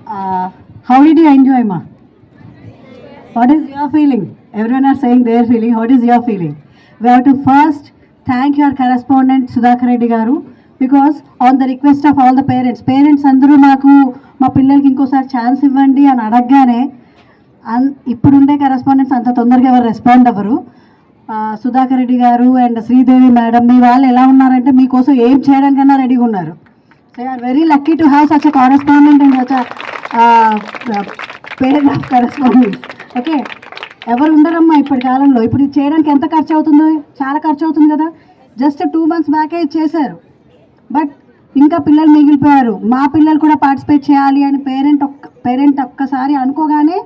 How did you enjoy, Ma? What is your feeling? Everyone are saying their feeling. What is your feeling? We have to first thank your correspondent Sudhakar Reddy garu, because on the request of all the parents అందరూ మాకు మా పిల్లలకి ఇంకోసారి chance ఇవ్వండి అని అడగగానే ఇప్పుడుండే correspondents అంత తొందరగా ఎవరు రెస్పాండ్ అవ్వరు. సుధాకర్ రెడ్డి గారు అండ్ శ్రీదేవి మేడం, మీ వాళ్ళు ఎలా ఉన్నారంటే మీకోసం ఏం చేయడానికన్నా రెడీగా ఉన్నారు. So are very lucky to have such a correspondent and such parent of correspondent. Okay, ఎవరు ఉండరమ్మా ఇప్పటి కాలంలో. ఇప్పుడు ఇది చేయడానికి ఎంత ఖర్చు అవుతుందో, చాలా ఖర్చు అవుతుంది కదా. జస్ట్ 2 months బ్యాకే చేశారు, బట్ ఇంకా పిల్లలు మిగిలిపోయారు. మా పిల్లలు కూడా పార్టిసిపేట్ చేయాలి అని పేరెంట్ ఒక్కసారి అనుకోగానే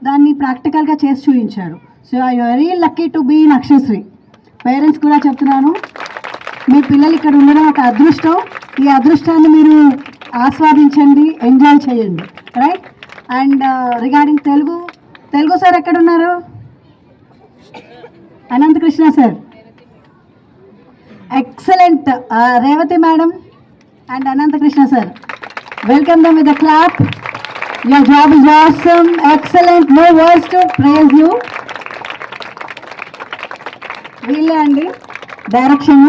దాన్ని ప్రాక్టికల్గా చేసి చూపించారు. So I very lucky to be in Akshayasri. Parents కూడా చెప్తున్నాను, మీ పిల్లలు ఇక్కడ ఉండడం ఒక అదృష్టం. ఈ అదృష్టాన్ని మీరు ఆస్వాదించండి, ఎంజాయ్ చేయండి, right. And regarding Telugu sir ఎక్కడున్నారు? Anantakrishna sir, excellent. Revathi madam and Anantakrishna sir, welcome them with the clap. Your job is awesome, excellent, no words to praise you. వీళ్ళే అండి డైరెక్షన్,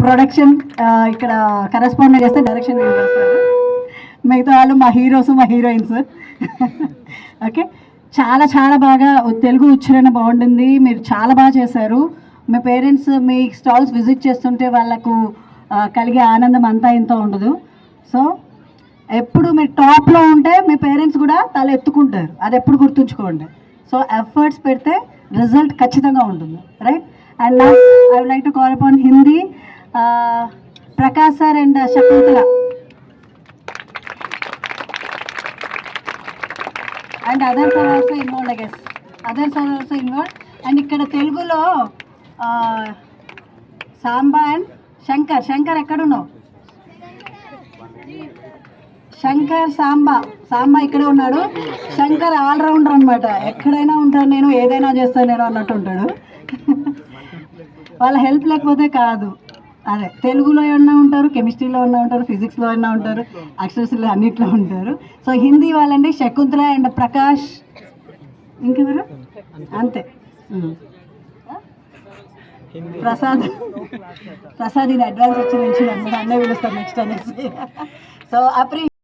ప్రొడక్షన్. ఇక్కడ కరెస్పాండెంట్ చేస్తే డైరెక్షన్ వీళ్ళు చేస్తారు, మిగతా వాళ్ళు మా హీరోస్, మా హీరోయిన్స్. ఓకే, చాలా చాలా బాగా తెలుగు ఉచ్చారణ బాగుంటుంది. మీరు చాలా బాగా చేశారు. మీ పేరెంట్స్ మీ స్టాల్స్ విజిట్ చేస్తుంటే వాళ్ళకు కలిగే ఆనందం అంతా ఇంత ఉండదు. సో ఎప్పుడు మీరు టాప్లో ఉంటే మీ పేరెంట్స్ కూడా తల ఎత్తుకుంటారు, అది ఎప్పుడు గుర్తుంచుకోండి. సో ఎఫర్ట్స్ పెడితే రిజల్ట్ ఖచ్చితంగా ఉంటుంది, రైట్. అండ్ నా I would like to call upon Hindi Prakash sir and Shakuntala and others are also involved. I guess others are also involved. And ఇక్కడ తెలుగులో సాంబా అండ్ శంకర్ ఎక్కడున్నావు? శంకర్ సాంబా ఇక్కడే ఉన్నాడు. శంకర్ ఆల్రౌండర్ అనమాట, ఎక్కడైనా ఉంటాను నేను, ఏదైనా చేస్తాను నేను అన్నట్టు ఉంటాడు. వాళ్ళ హెల్ప్ లేకపోతే కాదు. అదే తెలుగులో ఏమన్నా ఉంటారు, కెమిస్ట్రీలో ఉన్నా ఉంటారు, ఫిజిక్స్లో అయినా ఉంటారు, అక్షరస్లో అన్నిట్లో ఉంటారు. సో హిందీ వాళ్ళండి శకుంతల అండ్ ప్రకాష్, ఇంకెవరు? అంతే. ప్రసాద్ ఇది అడ్వాన్స్ వచ్చి నుంచి అన్నీ పిలుస్తారు నెక్స్ట్ అనేసి. సో